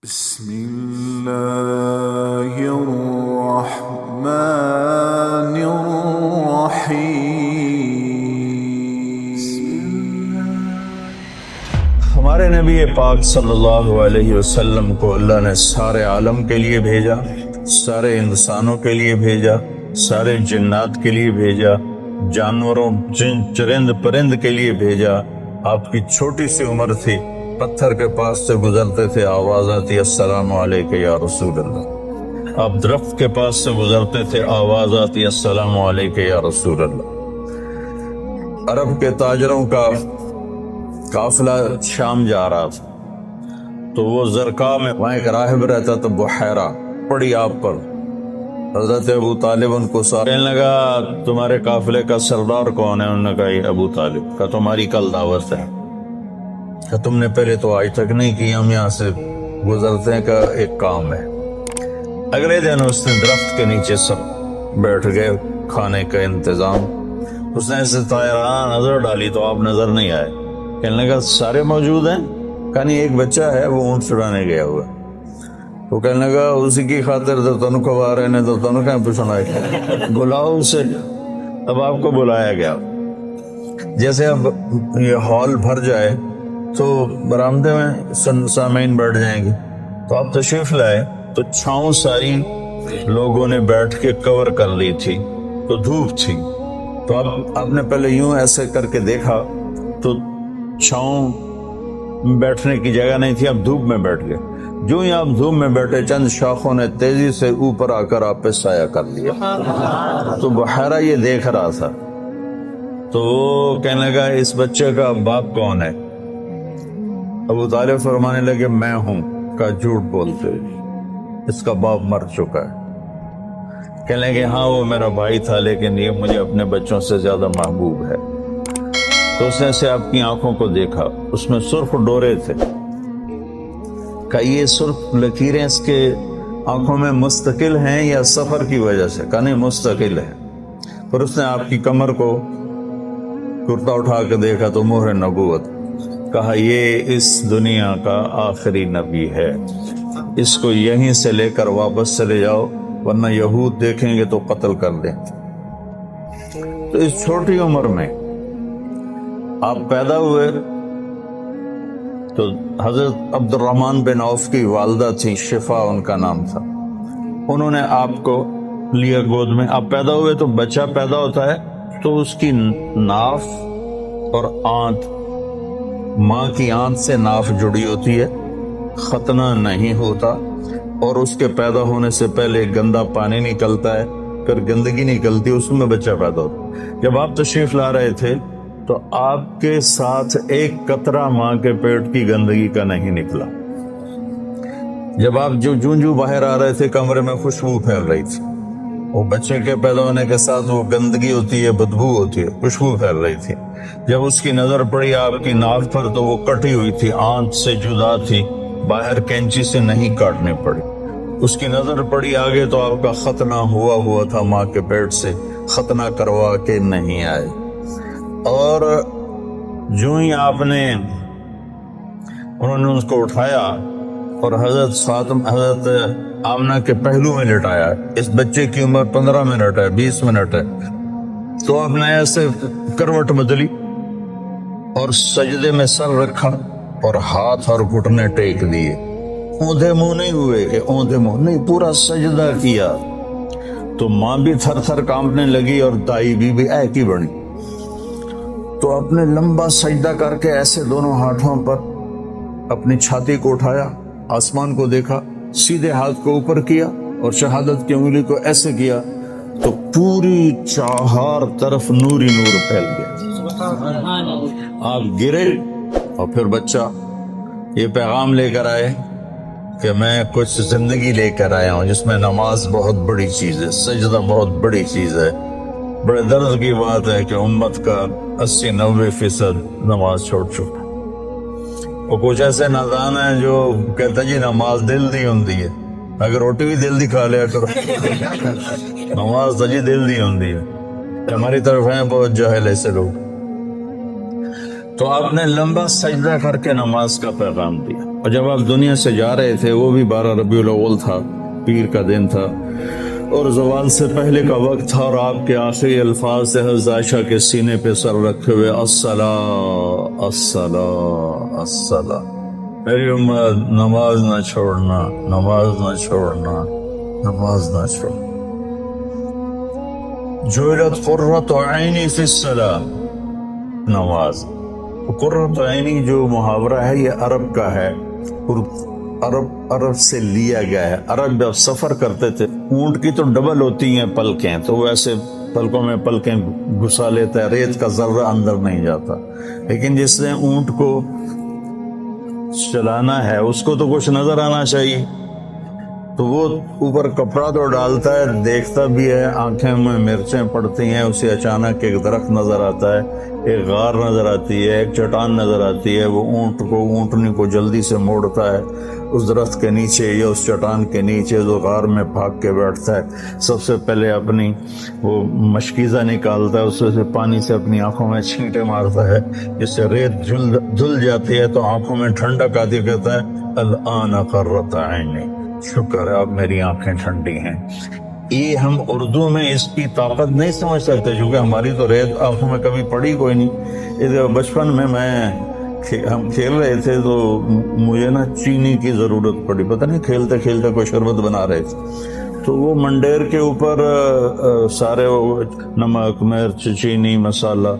بسم الله الرحمن الرحيم. ہمارے نبی پاک صلی اللہ علیہ وسلم کو اللہ نے سارے عالم کے لیے بھیجا، سارے انسانوں کے لیے بھیجا، سارے جنات کے لیے بھیجا، جانوروں چرند پرند کے لیے بھیجا. آپ کی چھوٹی سی عمر تھی، پتھر کے پاس سے گزرتے تھے، آواز آتی السلام علیکم یا رسول اللہ. آپ درخت کے پاس سے گزرتے تھے، آواز آتی السلام علیکم یا رسول اللہ. عرب کے تاجروں کا قافلہ شام جا رہا تھا تو وہ زرقاء میں وہاں ایک راہب رہتا تھا، بحیرہ پڑی آپ پر. حضرت ابو طالب ان کو کہنے لگا تمہارے قافلے کا سردار کون ہے؟ انہوں نے کہا یہ ابو طالب. کہا تمہاری کل دعوت ہے. کہ تم نے پہلے تو آج تک نہیں کی، ہم یہاں سے گزرتے ہیں، کا ایک کام ہے. اگلے دن اس نے درخت کے نیچے سب بیٹھ گئے، کھانے کا انتظام. اس نے ایسے طائران نظر ڈالی تو آپ نظر نہیں آئے. کہنے لگا سارے موجود ہیں؟ کہا نہیں، ایک بچہ ہے وہ اونٹ چرانے گیا ہوا. وہ کہنے لگا اسی کی خاطر تو تنو کھوا رہے ہیں، تو تنو کہیں پوچھنا ہے، بلاؤ اسے. اب آپ کو بلایا گیا. جیسے اب یہ ہال بھر جائے تو برآمدے میں سامعین بیٹھ جائیں گے، تو آپ تشریف لائے تو چھاؤں ساری لوگوں نے بیٹھ کے کور کر لی تھی، تو دھوپ تھی. تو آپ نے پہلے یوں ایسے کر کے دیکھا تو چھاؤں بیٹھنے کی جگہ نہیں تھی، آپ دھوپ میں بیٹھ گئے. جو ہی آپ دھوپ میں بیٹھے، چند شاخوں نے تیزی سے اوپر آ کر آپ پہ سایہ کر لیا. تو بحیرہ یہ دیکھ رہا تھا. تو وہ کہنے لگا اس بچے کا باپ کون ہے؟ ابو طالب فرمانے لگے میں ہوں. کا جھوٹ بولتے، اس کا باپ مر چکا ہے. کہنے لگے ہاں وہ میرا بھائی تھا، لیکن یہ مجھے اپنے بچوں سے زیادہ محبوب ہے. تو اس نے سے آپ کی آنکھوں کو دیکھا، اس میں سرخ ڈورے تھے. کہ یہ سرخ لکیریں اس کے آنکھوں میں مستقل ہیں یا سفر کی وجہ سے؟ کہ نہیں، مستقل ہے. پھر اس نے آپ کی کمر کو کرتا اٹھا کے دیکھا تو مہر نبوت. کہا یہ اس دنیا کا آخری نبی ہے، اس کو یہیں سے لے کر واپس چلے جاؤ ورنہ یہود دیکھیں گے تو قتل کر دیں. تو اس چھوٹی عمر میں آپ پیدا ہوئے تو حضرت عبد الرحمن بن عوف کی والدہ تھی، شفا ان کا نام تھا. انہوں نے آپ کو لیا گود میں. آپ پیدا ہوئے تو بچہ پیدا ہوتا ہے تو اس کی ناف اور آنت، ماں کی آنت سے ناف جڑی ہوتی ہے، ختنہ نہیں ہوتا، اور اس کے پیدا ہونے سے پہلے گندا پانی نکلتا ہے، پھر گندگی نکلتی ہے، اس میں بچہ پیدا ہوتا ہے. جب آپ تشریف لا رہے تھے تو آپ کے ساتھ ایک قطرہ ماں کے پیٹ کی گندگی کا نہیں نکلا. جب آپ جو باہر آ رہے تھے کمرے میں خوشبو پھیل رہی تھی. وہ بچے کے پیدا ہونے کے ساتھ وہ گندگی ہوتی ہے، بدبو ہوتی ہے، خوشبو پھیل رہی تھی. جب اس کی نظر پڑی آپ کی ناک پر تو وہ کٹی ہوئی تھی، آنت سے جدا تھی، باہر کینچی سے نہیں کاٹنے پڑی. اس کی نظر پڑی آگے تو آپ کا ختنہ ہوا تھا ماں کے پیٹ سے، ختنہ کروا کے نہیں آئے. اور جو ہی آپ نے انہوں نے اس کو اٹھایا اور حضرت آمنہ کے پہلو میں لٹایا. اس بچے کی عمر 15 منٹ ہے، 20 منٹ ہے. تو آپ نے ایسے کروٹ بدلی اور سجدے میں سر رکھا اور ہاتھ اور گھٹنے ٹیک دیے. اوندھے منہ نہیں ہوئے کہ اوندھے منہ نہیں، پورا سجدہ کیا. تو ماں بھی تھر تھر کانپنے لگی اور دائی بھی اے کی بنی. تو آپ نے لمبا سجدہ کر کے ایسے دونوں ہاتھوں پر اپنی چھاتی کو اٹھایا، آسمان کو دیکھا، سیدھے ہاتھ کو اوپر کیا اور شہادت کی انگلی کو ایسے کیا تو پوری چار طرف نور ہی نور پھیل گیا. آپ گرے اور پھر بچہ یہ پیغام لے کر آئے کہ میں کچھ زندگی لے کر آیا ہوں جس میں نماز بہت بڑی چیز ہے، سجدہ بہت بڑی چیز ہے. بڑے درد کی بات ہے کہ امت کا 80-90% نماز چھوڑ چکا. وہ کچھ ایسے نادان ہیں جو کہتے ہیں جی نماز دل دی ہوندی ہے، اگر روٹی بھی دل دی کھا لیا کرو. نماز تو جی دل دی ہوندی ہے. ہماری طرف ہیں بہت جاہل ایسے لوگ. تو آپ نے لمبا سجدہ کر کے نماز کا پیغام دیا. اور جب آپ دنیا سے جا رہے تھے وہ بھی 12 ربیع الاول تھا، پیر کا دن تھا، اور زوال سے پہلے کا وقت تھا، اور آپ کے آخری الفاظ تھے حضرت عائشہ کے سینے پہ سر رکھے ہوئے، الصلاۃ الصلاۃ الصلاۃ، میری امت نماز نہ چھوڑنا، نماز نہ چھوڑنا، نماز نہ چھوڑنا۔ جعلت قرۃ عینی فی الصلاۃ، نماز۔ قرۃ عینی جو محاورہ ہے یہ عرب کا ہے، عرب سے لیا گیا ہے۔ عرب جب سفر کرتے تھے، اونٹ کی تو ڈبل ہوتی ہیں پلکیں، تو وہ ایسے پلکوں میں پلکیں گھسا لیتا ہے، ریت کا ذرہ اندر نہیں جاتا، لیکن جس نے اونٹ کو چلانا ہے اس کو تو کچھ نظر آنا چاہیے، تو وہ اوپر کپڑا تو ڈالتا ہے، دیکھتا بھی ہے، آنکھیں میں مرچیں پڑتی ہیں، اسے اچانک ایک درخت نظر آتا ہے، ایک غار نظر آتی ہے، ایک چٹان نظر آتی ہے، وہ اونٹنی کو جلدی سے موڑتا ہے اس درخت کے نیچے یا اس چٹان کے نیچے، جو غار میں بھاگ کے بیٹھتا ہے، سب سے پہلے اپنی وہ مشکیزہ نکالتا ہے، اس سے پانی سے اپنی آنکھوں میں چھینٹے مارتا ہے، جس سے ریت دھل جاتی ہے تو آنکھوں میں ٹھنڈک آتی ہے، کہتا ہے الآن قرۃ عینی، شکر ہے اب میری آنکھیں ٹھنڈی ہیں۔ یہ ہم اردو میں اس کی طاقت نہیں سمجھ سکتے، کیونکہ ہماری تو ریت آنکھوں میں کبھی پڑی کوئی نہیں۔ بچپن میں ہم کھیل رہے تھے تو مجھے نا چینی کی ضرورت پڑی، پتہ نہیں کھیلتے کھیلتے کوئی شربت بنا رہے تھے، تو وہ منڈیر کے اوپر سارے نمک، مرچ، چینی، مسالہ،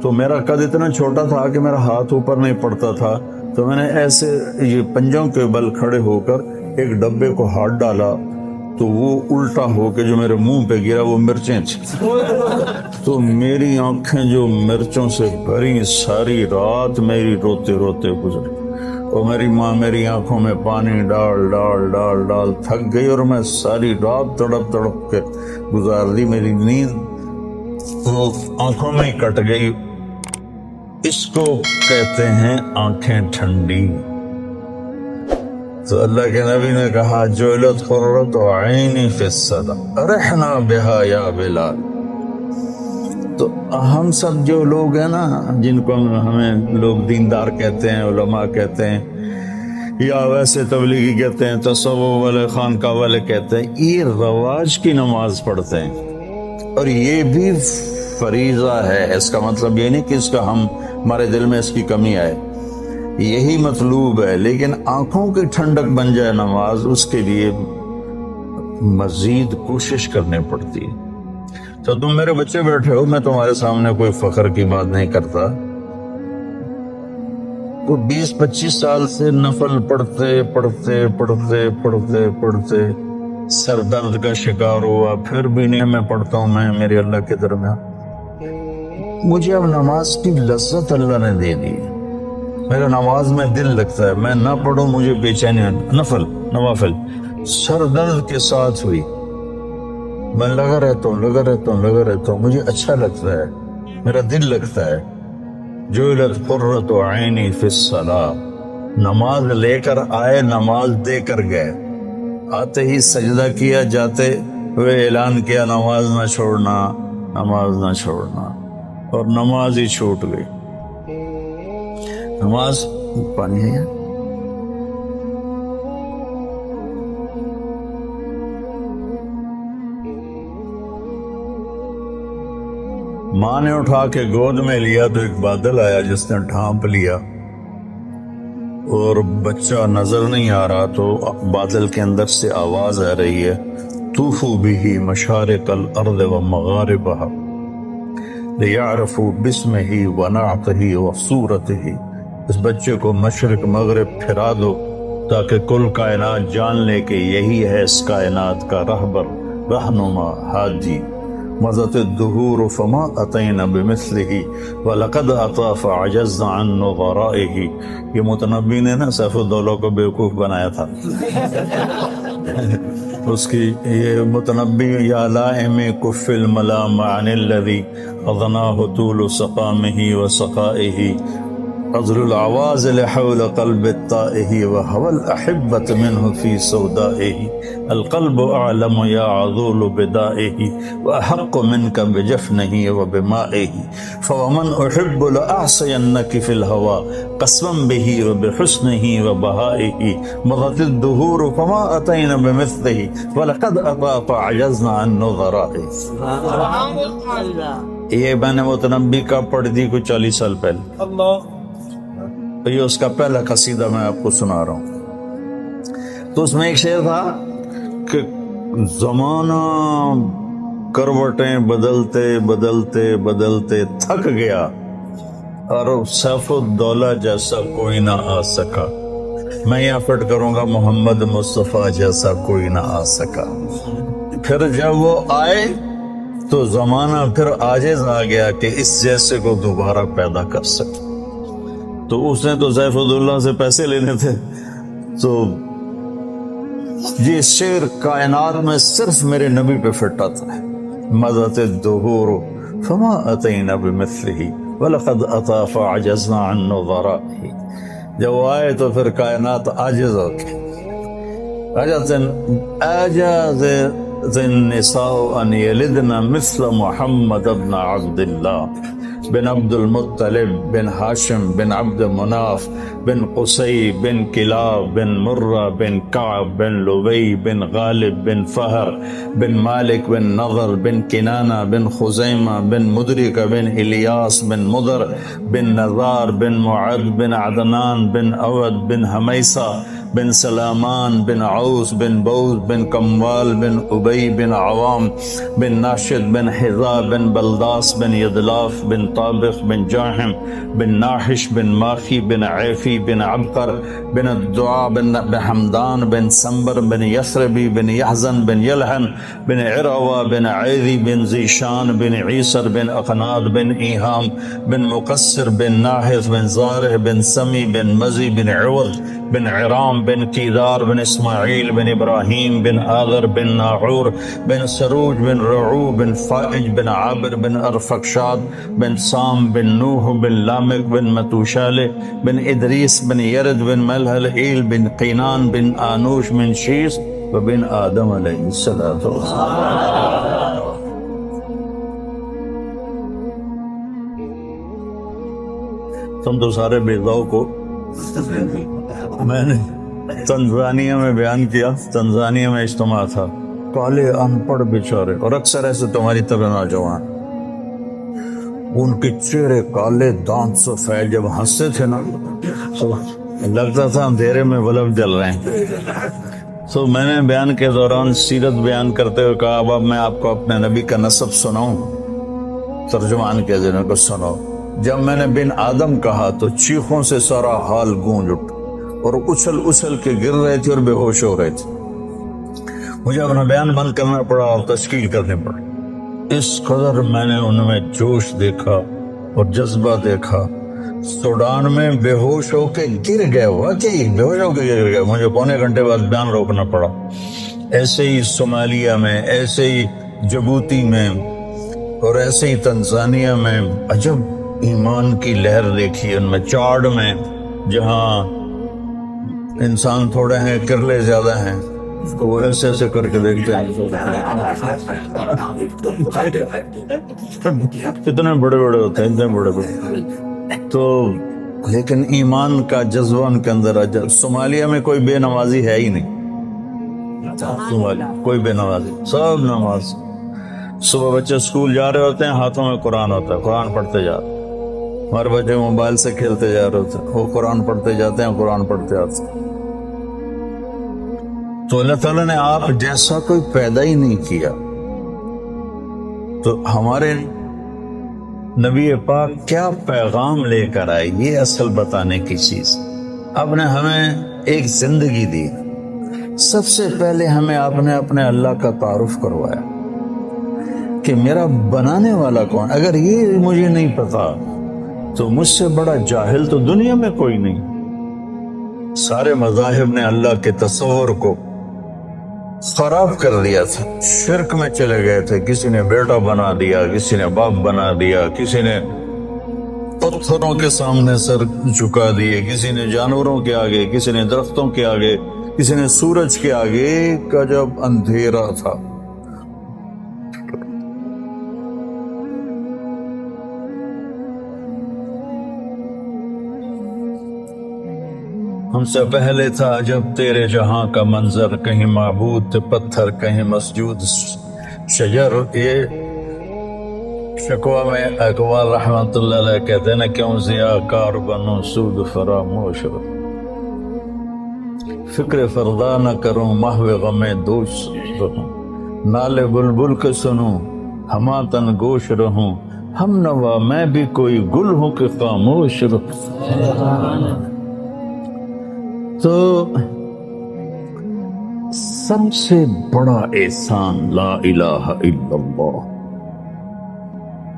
تو میرا قد اتنا چھوٹا تھا کہ میرا ہاتھ اوپر نہیں پڑتا تھا، تو میں نے ایسے یہ پنجوں کے بل کھڑے ہو کر ایک ڈبے کو ہاتھ ڈالا، تو وہ الٹا ہو کے جو میرے منہ پہ گرا وہ مرچیں تھیں، تو میری آنکھیں جو مرچوں سے بھری، ساری رات میری روتے روتے گزری، اور میری ماں میری آنکھوں میں پانی ڈال ڈال ڈال ڈال تھک گئی، اور میں ساری رات تڑپ تڑپ کے گزار دی، میری نیند وہ آنکھوں میں ہی کٹ گئی۔ اس کو کہتے ہیں آنکھیں ٹھنڈی۔ تو اللہ کے نبی نے کہا جعلت قرۃ عینی فی الصلاۃ ارحنا بہا یا بلال۔ تو ہم سب جو لوگ ہیں نا، جن کو ہمیں لوگ دیندار کہتے ہیں، علماء کہتے ہیں، یا ویسے تبلیغی کہتے ہیں، تصوف والے، خانقاہ والے کہتے ہیں، یہ رواج کی نماز پڑھتے ہیں، اور یہ بھی فریضہ ہے۔ اس کا مطلب یہ نہیں کہ اس کا ہمارے دل میں اس کی کمی آئے، یہی مطلوب ہے، لیکن آنکھوں کی ٹھنڈک بن جائے نماز، اس کے لیے مزید کوشش کرنے پڑتی ہے۔ تو تم میرے بچے بیٹھے ہو، میں تمہارے سامنے کوئی فخر کی بات نہیں کرتا، کوئی 20-25 سال سے نفل پڑھتے پڑھتے پڑھتے پڑھتے پڑھتے سر درد کا شکار ہوا، پھر بھی نہیں میں پڑھتا ہوں، میں میرے اللہ کے درمیان، مجھے اب نماز کی لذت اللہ نے دے دی، میرا نماز میں دل لگتا ہے، میں نہ پڑھوں مجھے بے چینی، نوافل سر درد کے ساتھ ہوئی، میں لگا رہتا ہوں، مجھے اچھا لگتا ہے، میرا دل لگتا ہے۔ جعلت قرۃ عینی فی الصلاۃ، نماز لے کر آئے، نماز دے کر گئے، آتے ہی سجدہ کیا، جاتے ہوئے اعلان کیا نماز نہ چھوڑنا، نماز نہ چھوڑنا، اور نماز ہی چھوٹ گئی۔ نماز پانی ہے ماں نے اٹھا کے گود میں لیا تو ایک بادل آیا جس نے ڈھانپ لیا، اور بچہ نظر نہیں آ رہا، تو بادل کے اندر سے آواز آ رہی ہے طوفوا به مشارق الارض ومغاربها لیعرفوا باسمہ ونعتہ وصورتہ، اس بچے کو مشرق مغرب پھرا دو تاکہ کل کائنات جان لے کہ یہی ہے اس کائنات کا رہبر، رہنما، ہادی۔ مضت الدہور فما اتینا بمثلہ ولقد اطا فعجزنا عن نظرائہ، یہ متنبی نے نا سیف الدولہ کو بیوقوف بنایا تھا، اس کی یہ متنبی یا لائم کف الملام عن الذی اضناہ طول سقامہ وسقائہ، عذر العواز لحول قلب الطائه وهوى الأحبة منه في سودائه القلب أعلم يا عذول بدائه وأحق منك بجفنه وبمائه فومن أحب لأعصينك في الهوى قسما به وبحسنه وبهائه مضت الدهور فما أتينا بمثله ولقد أطاف عجزنا عن نظرائه. یہ میں نے متنبی کا پڑھ دی کچھ 40 سال پہلے. یہ اس کا پہلا قصیدہ میں آپ کو سنا رہا ہوں. تو اس میں ایک شعر تھا کہ زمانہ کروٹیں بدلتے بدلتے بدلتے تھک گیا اور سیف الدولہ جیسا کوئی نہ آ سکا. میں یہاں فٹ کروں گا محمد مصطفیٰ جیسا کوئی نہ آ سکا. پھر جب وہ آئے تو زمانہ پھر عاجز آ گیا کہ اس جیسے کو دوبارہ پیدا کر سکے. تو اس نے تو سیف الدولہ سے پیسے لینے تھے. تو یہ شعر کائنات میں صرف میرے نبی پہ فٹ آتا ہے. مضت الدہور فما اتینا بمثلہ وَلَقَدْ أَطَافَ عَجَزْنَا عَنْ نُظَرَائِهِ. جب وہ آئے تو پھر کائنات عاجز ہو گئی. عجز النساء أن يلدن مثل محمد بن عبد الله بن عبد المطلب بن هاشم بن عبد مناف بن قصي بن كلاب بن مرة بن كعب بن لبي بن غالب بن فهر بن مالك بن نضر بن كنانة بن خزيمة بن مدركة بن إلياس بن مضر بن نزار بن معد بن عدنان بن أود بن هميسة بن سلامان بن عوس بن بوز بن كموال بن أبي بن عوام بن ناشد بن حذاء بن بلداس بن يدلاف بن طابخ بن جاحم بن ناحش بن ماخي بن عيفي بن عبقر بن الدعاء بن حمدان بن سنبر بن يثربي بن يحزن بن يلحن بن عروة بن عيذي بن زيشان بن عيسر بن أقناد بن إيهام بن مقصر بن ناحث بن زارع بن سمي بن مزي بن عوض بن عرام بن كيدار بن إسماعيل بن إبراهيم بن آذر بن ناعور بن سروج بن رعو بن فائج بن عابر بن أرفكشاد بن سام بن نوح بن لامك بن متوشالة بن إدريس بن يرد بن ملهلئيل بن قينان بن آنوش بن شيس وبن آدم عليه الصلاة والسلام. تم تو سارے بیضاؤ کو میں نے تنزانیہ میں بیان کیا. تنزانیہ میں اجتماع تھا. کالے ان پڑھ بیچارے اور اکثر ایسے تمہاری طرح نوجوان، ان کے چہرے کالے، دانت سفید، جب ہنستے تھے نا لگتا تھا اندھیرے میں بلب جل رہے ہیں. تو میں نے بیان کے دوران سیرت بیان کرتے ہوئے کہا اب میں آپ کو اپنے نبی کا نسب سناؤں. ترجمان کے ذریعے کو سناؤ. جب میں نے بن آدم کہا تو چیخوں سے سارا حال گونج اٹھ اور اچھل اچھل کے گر رہے تھے اور بے ہوش ہو رہے تھے. مجھے اپنا بیان بند کرنا پڑا اور تشکیل کرنے پڑی. اس قدر میں نے ان میں جوش دیکھا اور جذبہ دیکھا. سوڈان میں بے ہوش ہو کے گر گئے، واقعی بے ہوش ہو کے گر گئے. مجھے پونے گھنٹے بعد بیان روکنا پڑا. ایسے ہی صومالیہ میں، ایسے ہی جبوتی میں اور ایسے ہی تنزانیہ میں عجب ایمان کی لہر دیکھی. ان میں چاڈ میں جہاں انسان تھوڑے ہیں کرلے زیادہ ہیں تو وہ ایسے ایسے کر کے دیکھتے ہیں اتنے بڑے بڑے ہوتے ہیں، اتنے بڑے بڑے. تو لیکن ایمان کا جذبہ ان کے اندر. صومالیہ میں کوئی بے نمازی ہے ہی نہیں. صومالیہ کوئی بے نمازی، سب نماز. صبح بچے اسکول جا رہے ہوتے ہیں، ہاتھوں میں قرآن ہوتا ہے، قرآن پڑھتے جا رہے. ہمارے بچے موبائل سے کھیلتے جا رہے ہوتے ہیں، وہ قرآن پڑھتے جاتے ہیں، قرآن پڑھتے آتے ہیں. تو اللہ تعالیٰ نے آپ جیسا کوئی پیدا ہی نہیں کیا. تو ہمارے نبی پاک کیا پیغام لے کر آئے، یہ اصل بتانے کی چیز. آپ نے ہمیں ایک زندگی دی. سب سے پہلے ہمیں آپ نے اپنے اللہ کا تعارف کروایا کہ میرا بنانے والا کون. اگر یہ مجھے نہیں پتا تو مجھ سے بڑا جاہل تو دنیا میں کوئی نہیں. سارے مذاہب نے اللہ کے تصور کو خراب کر دیا تھا، شرک میں چلے گئے تھے. کسی نے بیٹا بنا دیا، کسی نے باپ بنا دیا، کسی نے پتھروں کے سامنے سر جھکا دیے، کسی نے جانوروں کے آگے، کسی نے درختوں کے آگے، کسی نے سورج کے آگے کا جب اندھیرا تھا۔ ہم سے پہلے تھا جب تیرے جہاں کا منظر، کہیں معبود تھے پتھر، کہیں مسجود شجر۔ یہ شکوہ میں اقبال رحمت اللہ علیہ کہتے ہیں نا، کیوں ضیاء کار بنوں سود فراموش رہوں، فکر فردا نہ کروں محو غم دوش رہوں، نالے بلبل کے سنوں ہما تن گوش رہوں، ہم نوا میں بھی کوئی گل ہوں کہ خاموش رہوں۔ تو سب سے بڑا احسان لا الہ الا اللہ،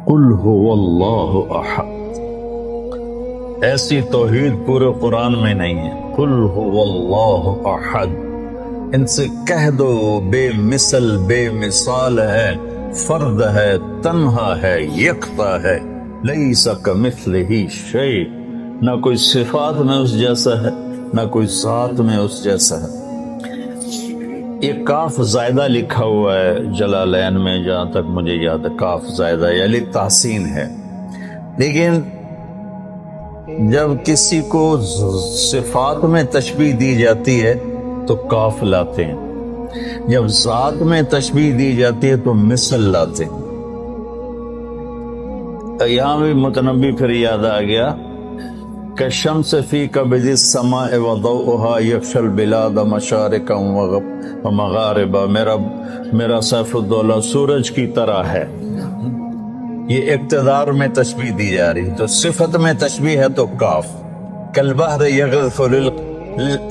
قل هو اللہ احد۔ ایسی توحید پورے قرآن میں نہیں ہے۔ قل هو اللہ احد، ان سے کہہ دو بے مثل بے مثال ہے، فرد ہے، تنہا ہے، یکتا ہے، لیس کمثلہ شیء، نہ کوئی صفات میں اس جیسا ہے، نہ کوئی ذات میں اس جیسا ہے۔ یہ کاف زائدہ لکھا ہوا ہے جلالین میں، جہاں تک مجھے یاد ہے کاف زائدہ یعنی تحسین ہے، لیکن جب کسی کو صفات میں تشبیہ دی جاتی ہے تو کاف لاتے ہیں، جب ذات میں تشبیہ دی جاتی ہے تو مثل لاتے ہیں۔ یہاں بھی متنبی پھر یاد آ گیا کہ شمس فی کبد السماء وضوءها یکشی البلاد مشارقا ومغاربا، میرا سیف الدولہ سورج کی طرح ہے۔ یہ اقتدار میں تشبیہ دی جا رہی، تو صفت میں تشبیہ ہے تو کاف۔ کالبحر یغرف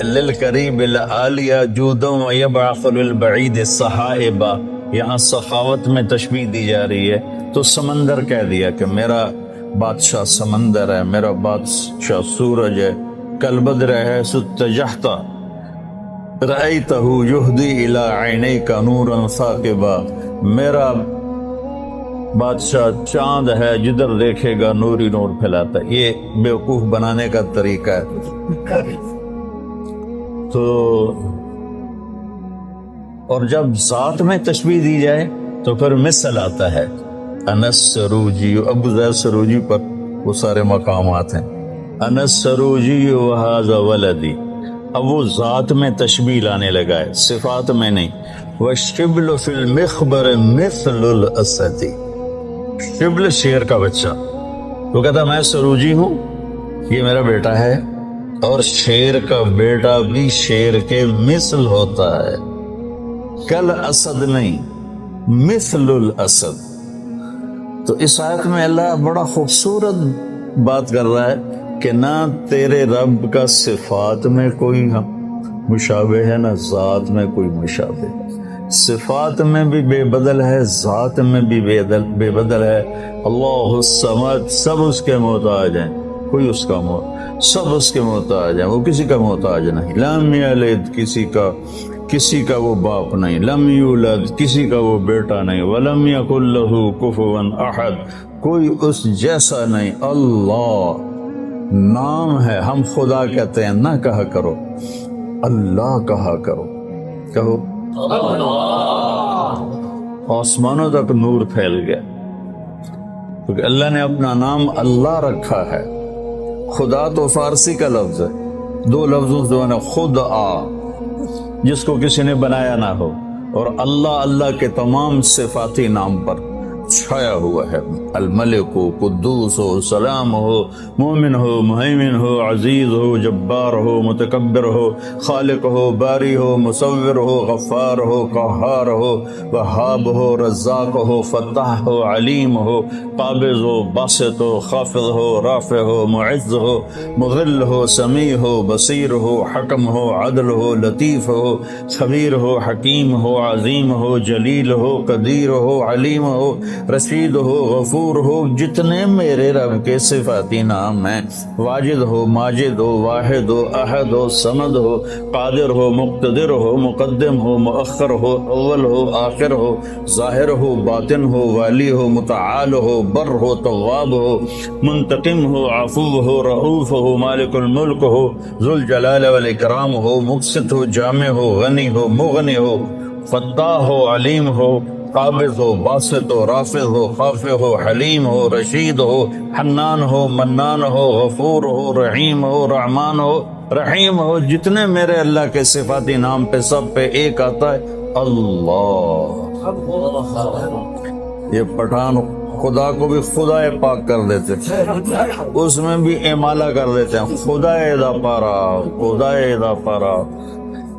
للقریب العالیہ جودا ویبعث للبعید السحائبا، یہاں سخاوت میں تشبیہ دی جا رہی ہے تو سمندر کہہ دیا کہ میرا بادشاہ سمندر ہے، میرا بادشاہ سورج ہے۔ کالبدر حیث اتجہت رأیتہ یہدی الی عینیک نورا ثاقبا، میرا بادشاہ چاند ہے، جدھر دیکھے گا نور ہی نور پھیلاتا ہے۔ یہ بیوقوف بنانے کا طریقہ ہے۔ تو اور جب ذات میں تشبیہ دی جائے تو پھر مثل آتا ہے۔ انس سروجی، ابو ذر سروجی پر وہ سارے مقامات ہیں۔ انس سروجی وہذا ولدی، اب وہ ذات میں تشبیہ لانے لگا ہے، صفات میں نہیں۔ والشبل فی المخبر مثل الاسد، شبل شیر کا بچہ، وہ کہتا میں سروجی ہوں، یہ میرا بیٹا ہے، اور شیر کا بیٹا بھی شیر کے مثل ہوتا ہے، کل اسد نہیں، مثل الاسد۔ تو اس آیت میں اللہ بڑا خوبصورت بات کر رہا ہے کہ نہ تیرے رب کا صفات میں کوئی مشابہ ہے، نہ ذات میں کوئی مشابہ، صفات میں بھی بے بدل ہے، ذات میں بھی بے بدل ہے۔ اللہ الصمد، سب اس کے محتاج ہیں، کوئی اس کا سب اس کے محتاج ہیں، وہ کسی کا محتاج نہیں۔ لم یلد، کسی کا وہ باپ نہیں، لم یولد، کسی کا وہ بیٹا نہیں، ولم یکن لہ کفوا احد، کوئی اس جیسا نہیں۔ اللہ نام ہے، ہم خدا کہتے ہیں، نہ کہا کرو اللہ، کہا کرو، کہو آسمانوں تک نور پھیل گیا، کیونکہ اللہ نے اپنا نام اللہ رکھا ہے۔ خدا تو فارسی کا لفظ ہے، دو لفظوں سے بنا، خود آ، جس کو کسی نے بنایا نہ ہو، اور اللہ، اللہ کے تمام صفاتی نام پر چھایا ہوا ہے۔ الملک ہو، قدوس ہو، سلام ہو، مومن ہو، مہیمن ہو، عزیز ہو، جبار ہو، متکبر ہو، خالق ہو، باری ہو، مصور ہو، غفار ہو، قہار ہو، وہاب ہو، رزاق ہو، فتاح ہو، علیم ہو، قابض ہو، باسط ہو، خافض ہو، رافع ہو، معز ہو، مذل ہو، سمیع ہو، بصیر ہو، حکم ہو، عدل ہو، لطیف ہو، خبیر ہو، حکیم ہو، عظیم ہو، جلیل ہو، قدیر ہو، علیم ہو، رشید ہو، غفور ہو، جتنے میرے رب کے صفاتی نام ہیں، واجد ہو، ماجد ہو، واحد ہو، احد ہو، صمد ہو، قادر ہو، مقتدر ہو، مقدم ہو، مؤخر ہو، اول ہو، آخر ہو، ظاہر ہو، باطن ہو، والی ہو، متعال ہو، بر ہو، تواب ہو، منتقم ہو، عفو ہو، رؤوف ہو، مالک الملک ہو، ذو الجلال والاکرام ہو، مقسط ہو، جامع ہو، غنی ہو، مغنی ہو، فتاح ہو، علیم ہو، قابض ہو، باسط ہو، رافع ہو، خافع ہو، حلیم ہو، رشید ہو، حنان ہو، منان ہو، غفور ہو، رحیم ہو، رحمان ہو، رحیم ہو، جتنے میرے اللہ کے صفاتی نام پہ سب پہ ایک آتا ہے اللہ۔ یہ پٹھان خدا کو بھی خدا پاک کر دیتے، اس میں بھی امالہ کر دیتے ہیں، خدا دا پارا، خدا دا پارا۔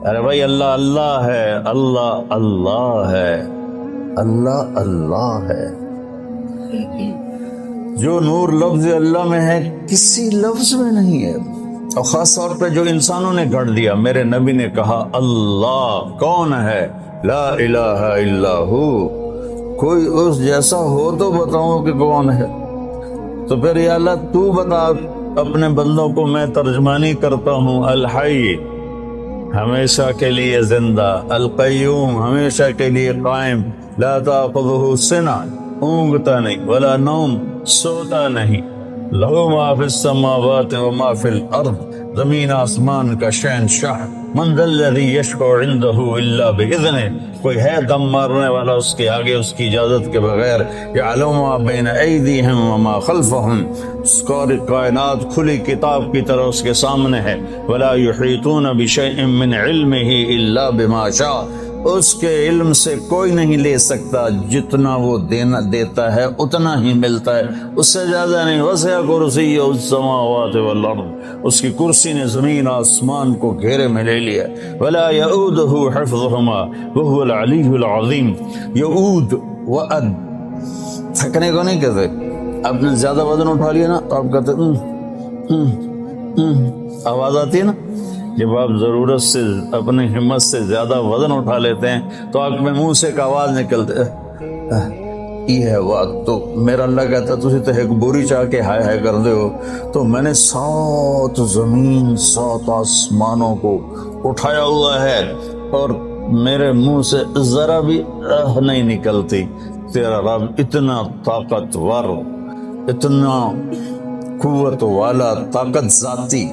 ارے بھائی اللہ اللہ ہے، اللہ اللہ ہے، اللہ اللہ ہے۔ جو نور لفظ اللہ میں ہے کسی لفظ میں نہیں ہے، اور خاص طور پہ جو انسانوں نے گھڑ دیا۔ میرے نبی نے کہا اللہ کون ہے؟ لا الہ الا ہو، کوئی اس جیسا ہو تو بتاؤں کہ کون ہے؟ تو پھر یا اللہ تو بتا اپنے بندوں کو، میں ترجمانی کرتا ہوں۔ الحی ہمیشہ کے لیے زندہ، القیوم ہمیشہ کے لیے قائم، لا تاخذہ سنہ اونگتا نہیں، ولا نوم سوتا نہیں، لہو ما فی السماوات و ما فی الارض، زمین آسمان کا شہنشاہ، من ذا الذی یشفع عندہ الا باذنہ، کوئی ہے دم مارنے والا اس کے آگے اس کی اجازت کے بغیر؟ یعلم ما بین ایدیہم وما خلفہم، ساری کائنات کھلی کتاب کی طرح اس کے سامنے ہے۔ ولا یحیطون بشیء من علمہ الا بما شاء، اس کے علم سے کوئی نہیں لے سکتا، جتنا وہ دیتا ہے اتنا ہی ملتا ہے، اس سے زیادہ نہیں۔ وسع کرسیہ السماوات والارض، اس کی کرسی نے زمین آسمان کو گھیرے میں لے لیا۔ ولا یؤودہ حفظہما وہو العلی العظیم، یؤود وعد، تھکنے کو نہیں کہتے۔ آپ نے زیادہ وزن اٹھا لیا نا تو آپ کہتے آواز آتی ہے نا، جب آپ ضرورت سے اپنی ہمت سے زیادہ وزن اٹھا لیتے ہیں تو آپ میں منہ سے ایک آواز نکلتے یہ ہے بات۔ تو میرا اللہ کہتا تسی تو ایک بوری چاہ کے ہائے ہائے کر دے ہو، تو میں نے 7 زمین 7 آسمانوں کو اٹھایا ہوا ہے اور میرے منہ سے ذرا بھی نہیں نکلتی۔ تیرا رب اتنا طاقتور، اتنا قوت والا، طاقت ذاتی،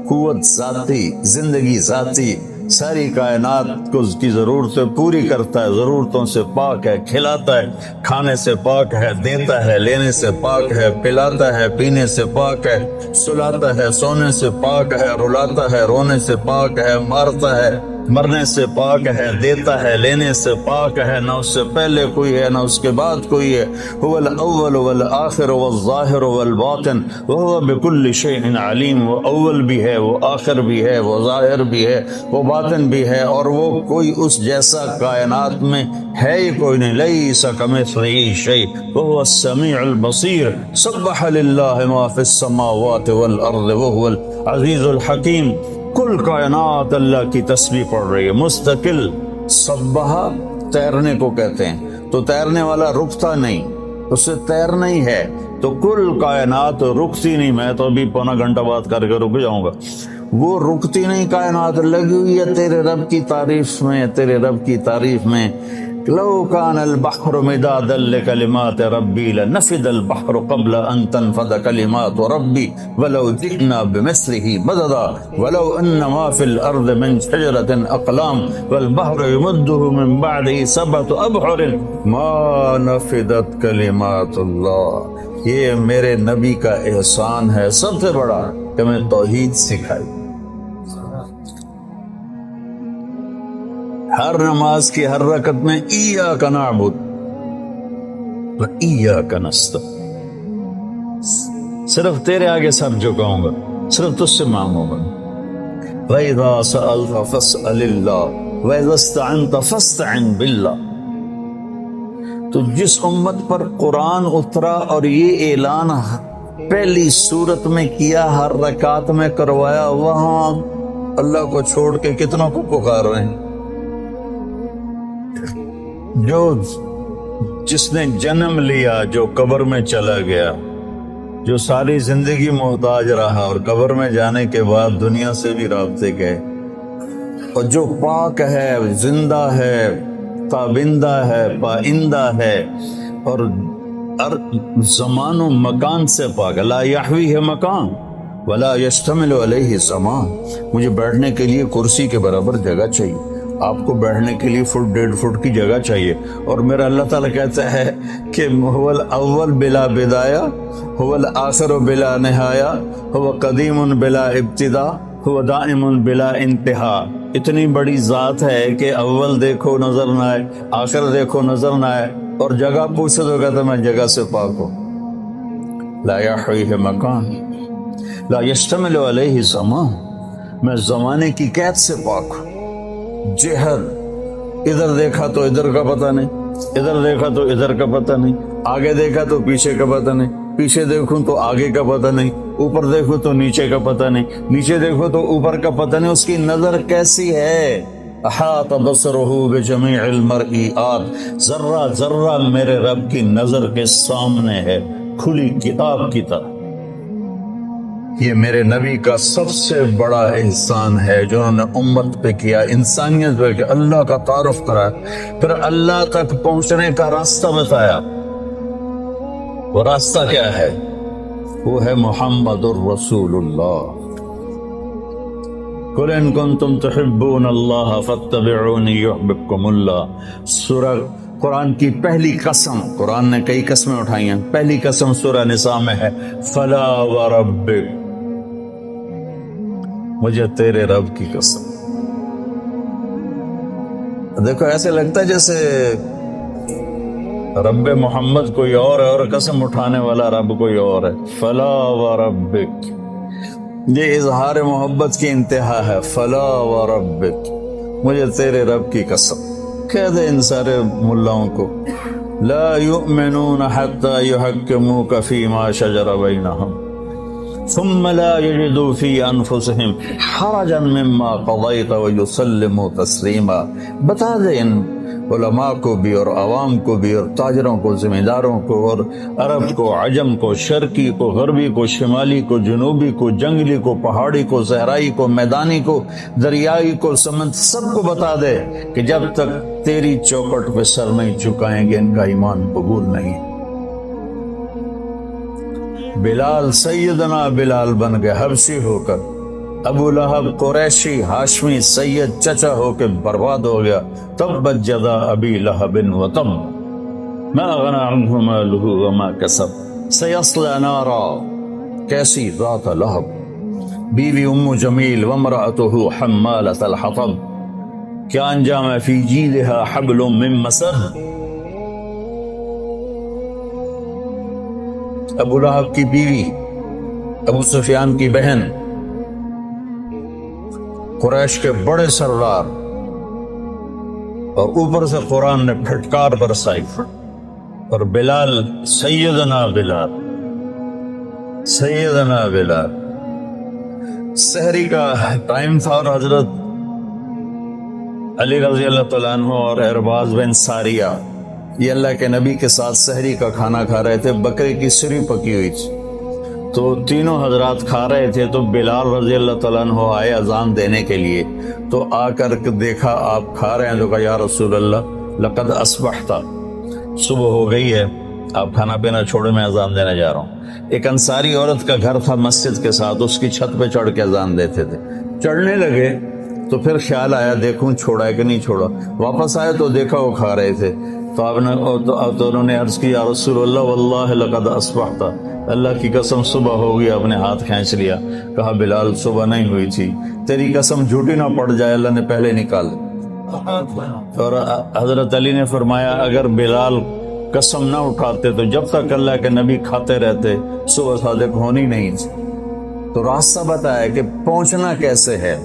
قوت ذاتی، زندگی ذاتی، ساری کائنات کو اس کی ضرورتیں پوری کرتا ہے، ضرورتوں سے پاک ہے، کھلاتا ہے، کھانے سے پاک ہے، دیتا ہے، لینے سے پاک ہے، پلاتا ہے، پینے سے پاک ہے، سلاتا ہے، سونے سے پاک ہے، رلاتا ہے، رونے سے پاک ہے، مارتا ہے، مرنے سے پاک ہے، دیتا ہے، لینے سے پاک ہے، نہ اس سے پہلے کوئی ہے نہ اس کے بعد کوئی ہے۔ هو الاول والآخر والظاہر والباطن وهو بكل شيء علیم، وہ اول بھی ہے، وہ آخر بھی ہے، وہ ظاہر بھی ہے، وہ باطن بھی ہے، اور وہ کوئی اس جیسا کائنات میں ہے ہی کوئی نہیں۔ لیس کمثلہ شیء وهو السمیع البصیر، سبح للہ ما فی السماوات والارض وهو العزیز الحکیم۔ کل کائنات اللہ کی تسبیح پڑھ رہی ہے مستقل۔ سبحہ تیرنے کو کہتے ہیں، تو تیرنے والا رکتا نہیں، اس سے تیرنا ہی ہے، تو کل کائنات رکتی نہیں۔ میں تو ابھی پونا گھنٹہ بات کر کے رک جاؤں گا، وہ رکتی نہیں، کائنات لگی ہوئی ہے تیرے رب کی تعریف میں، تیرے رب کی تعریف میں۔ لو كان البحر مدادا لكلمات ربي لنفد البحر قبل أن تنفد كلمات ربي ولو جئنا بمثله مددا ولو أن ما في الأرض من شجرة أقلام والبحر يمده من بعده 7 أبحر ما نفدت كلمات الله۔ یہ میرے نبی کا احسان ہے سب سے بڑا کہ میں توحید سکھائی۔ ہر نماز کی ہر رکعت میں ایاک نعبد و ایاک نستعین، صرف تیرے آگے سر جھکاؤں گا، صرف تجھ سے مانگوں گا۔ وَإِذَا سَأَلْتَ فَاسْأَلِ اللَّهَ وَإِذَا اسْتَعَنْتَ فَاسْتَعِنْ بِاللَّهِ۔ تو جس امت پر قرآن اترا اور یہ اعلان پہلی سورت میں کیا، ہر رکعت میں کروایا، وہاں اللہ کو چھوڑ کے کتنوں کو پکار رہے ہیں؟ جو جس نے جنم لیا جو قبر میں چلا گیا، جو ساری زندگی محتاج رہا اور قبر میں جانے کے بعد دنیا سے بھی رابطے گئے، اور جو پاک ہے، زندہ ہے، تابندہ ہے، پائندہ ہے، اور ہر زمان و مکان سے پاک، لا یحویہ مکان ولا یشتمل علیہ زمان۔ مجھے بیٹھنے کے لیے کرسی کے برابر جگہ چاہیے، آپ کو بیٹھنے کے لیے 1.5 فٹ کی جگہ چاہیے، اور میرا اللہ تعالیٰ کہتا ہے کہ هو الاول بلا بدایہ، هو الآخر بلا نہایہ، هو قدیم بلا ابتدا، هو دائم بلا انتہا۔ اتنی بڑی ذات ہے کہ اول دیکھو نظر نہ آئے، آخر دیکھو نظر نہ آئے، اور جگہ پوچھو تو کہتا میں جگہ سے پاک ہوں۔ لا یحویہ مکان لا یشتمل علیہ زمان، میں زمانے کی قید سے پاک ہوں۔ جہد، ادھر دیکھا تو ادھر کا پتہ نہیں، ادھر دیکھا تو ادھر کا پتہ نہیں، آگے دیکھا تو پیچھے کا پتہ نہیں، پیچھے دیکھوں تو آگے کا پتہ نہیں، اوپر دیکھو تو نیچے کا پتہ نہیں، نیچے دیکھو تو اوپر کا پتہ نہیں۔ اس کی نظر کیسی ہے؟ احاط بصرہ بجمیع المرئیات، ذرہ ذرہ میرے رب کی نظر کے سامنے ہے، کھلی کتاب کی طرح۔ یہ میرے نبی کا سب سے بڑا احسان ہے جو انہوں نے امت پہ کیا، انسانیت پہ کیا، اللہ کا تعارف کرایا، پھر اللہ تک پہنچنے کا راستہ بتایا۔ وہ راستہ کیا ہے؟ وہ ہے محمد الرسول اللہ۔ قل ان کنتم تحبون اللہ فاتبعونی یحببکم اللہ۔ سورہ قرآن کی پہلی قسم، قرآن نے کئی قسمیں اٹھائی ہیں، پہلی قسم سورہ نساء میں ہے، فلا وربک، مجھے تیرے رب کی قسم۔ دیکھو ایسے لگتا ہے جیسے رب محمد کوئی اور ہے اور قسم اٹھانے والا رب کوئی اور ہے۔ فلا وربک، یہ اظہار محبت کی انتہا ہے۔ فلا وربک، مجھے تیرے رب کی قسم۔ کہہ دے ان سارے ملاؤں کو، لا یؤمنون حتی یحکموک فیما شجر بینہم ثم لا یجدوا فی انفسہم حرجا مما قضیت ویسلموا تسلیما۔ بتا دے ان علماء کو بھی اور عوام کو بھی اور تاجروں کو، ذمہ داروں کو، اور عرب کو، عجم کو، شرقی کو، غربی کو، شمالی کو، جنوبی کو، جنگلی کو، پہاڑی کو، صحرائی کو، میدانی کو، دریائی کو، سمندر، سب کو بتا دے کہ جب تک تیری چوکٹ پہ سر نہیں جھکائیں گے ان کا ایمان قبول نہیں۔ بلال، سیدنا بلال بن گئے حبشی ہو کر، ابو لہب قریشی ہاشمی سید چچا ہو کے برباد ہو گیا۔ تبت یدا ابی لہب وتب ما اغنی عنہ مالہ وما کسب سیصلی نارا، کیسی ذات لہب، بیوی ام جمیل وامرأتہ حمالۃ الحطب، کیا انجام ہے، فی جیدہا حبل من مسد۔ ابو لہب کی بیوی، ابو سفیان کی بہن، قریش کے بڑے سردار، اور اوپر سے قرآن نے پھٹکار برسائی، اور بلال، سیدنا بلال، سیدنا بلال، سحری کا ٹائم تھا اور حضرت علی رضی اللہ تعالیٰ عنہ اور ارباز بن ساریہ یہ اللہ کے نبی کے ساتھ سحری کا کھانا کھا رہے تھے، بکرے کی سری پکی ہوئی تھی، تو تینوں حضرات کھا رہے تھے، تو بلال رضی اللہ تعالیٰ عنہ آئے اذان دینے کے لیے، تو آ کر دیکھا آپ کھا رہے ہیں، تو کہا یا رسول اللہ لقد اصبحت، صبح ہو گئی ہے، آپ کھانا پینا چھوڑے، میں اذان دینے جا رہا ہوں۔ ایک انصاری عورت کا گھر تھا مسجد کے ساتھ، اس کی چھت پہ چڑھ کے اذان دیتے تھے۔ چڑھنے لگے تو پھر خیال آیا دیکھوں چھوڑا ہے کہ نہیں چھوڑا، واپس آئے تو دیکھا وہ کھا رہے تھے، تو آپ نے تو انہوں نے عرض کی یا رسول اللہ واللہ لقد اصبحت، اللہ کی قسم صبح ہو گئی، آپ نے ہاتھ کھینچ لیا۔ کہا بلال صبح نہیں ہوئی تھی، تیری قسم جھوٹی نہ پڑ جائے، اللہ نے پہلے نکال۔ اور حضرت علی نے فرمایا اگر بلال قسم نہ اٹھاتے تو جب تک اللہ کے نبی کھاتے رہتے صبح صادق ہونی نہیں تھی۔ تو راستہ بتایا کہ پہنچنا کیسے ہے،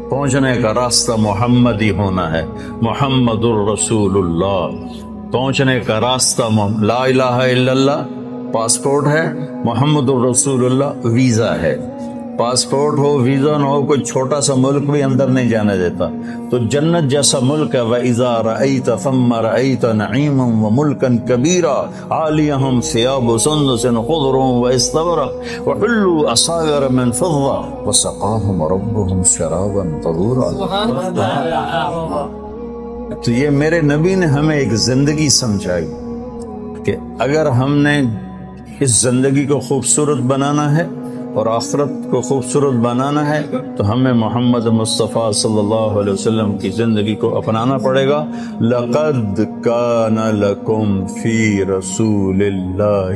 پہنچنے کا راستہ محمدی ہونا ہے، محمد الرسول اللہ۔ پہنچنے کا راستہ لا الہ الا اللہ پاسپورٹ ہے، محمد الرسول اللہ ویزا ہے۔ پاسپورٹ ہو، ویزا نہ ہو، کوئی چھوٹا سا ملک بھی اندر نہیں جانے دیتا. تو جنت جیسا ملک ہے. وَإِذَا رَأَيْتَ ثَمَّ رَأَيْتَ نَعِيمًا وَمُلْكًا كَبِيرًا عَالِيَهُمْ ثِيَابُ سُندُسٍ خُضْرٌ وَإِسْتَبْرَقٌ وَحُلُّوا أَسَاوِرَ مِنْ فِضَّةٍ وَسَقَاهُمْ رَبُّهُمْ شَرَابًا طَهُورًا. تو یہ میرے نبی نے ہمیں ایک زندگی سمجھائی کہ اگر ہم نے اس زندگی کو خوبصورت بنانا ہے اور آخرت کو خوبصورت بنانا ہے تو ہمیں محمد مصطفیٰ صلی اللہ علیہ وسلم کی زندگی کو اپنانا پڑے گا. لَقَدْ كَانَ لَكُمْ فِي رَسُولِ اللَّهِ.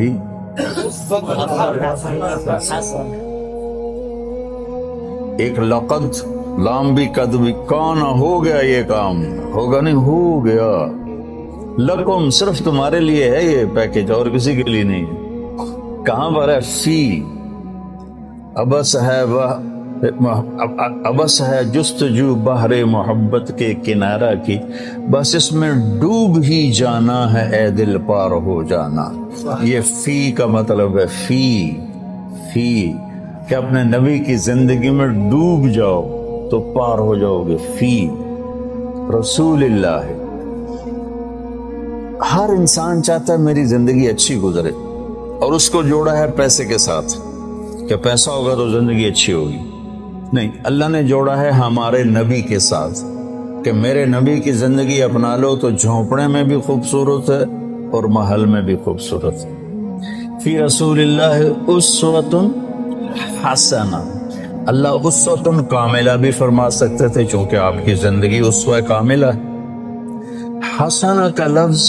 ایک لقد، لام بھی قد بھی، کانا ہو گیا، یہ کام ہوگا نہیں، ہو گیا. لکم صرف تمہارے لیے ہے یہ پیکج، اور کسی کے لیے نہیں ہے. کہاں پر ہے؟ فی. ابس ہے جستجو بحر محبت کے کنارہ کی، بس اس میں ڈوب ہی جانا ہے اے دل پار ہو جانا. یہ فی کا مطلب ہے فی کہ اپنے نبی کی زندگی میں ڈوب جاؤ تو پار ہو جاؤ گے. فی رسول اللہ. ہر انسان چاہتا ہے میری زندگی اچھی گزرے، اور اس کو جوڑا ہے پیسے کے ساتھ کہ پیسہ ہوگا تو زندگی اچھی ہوگی. نہیں، اللہ نے جوڑا ہے ہمارے نبی کے ساتھ کہ میرے نبی کی زندگی اپنا لو تو جھونپڑے میں بھی خوبصورت ہے اور محل میں بھی خوبصورت ہے. فی رسول اللہ اسوۃ حسنہ. اللہ اسوۃ کاملہ بھی فرما سکتے تھے چونکہ آپ کی زندگی اسوہ کاملہ ہے. حسنہ کا لفظ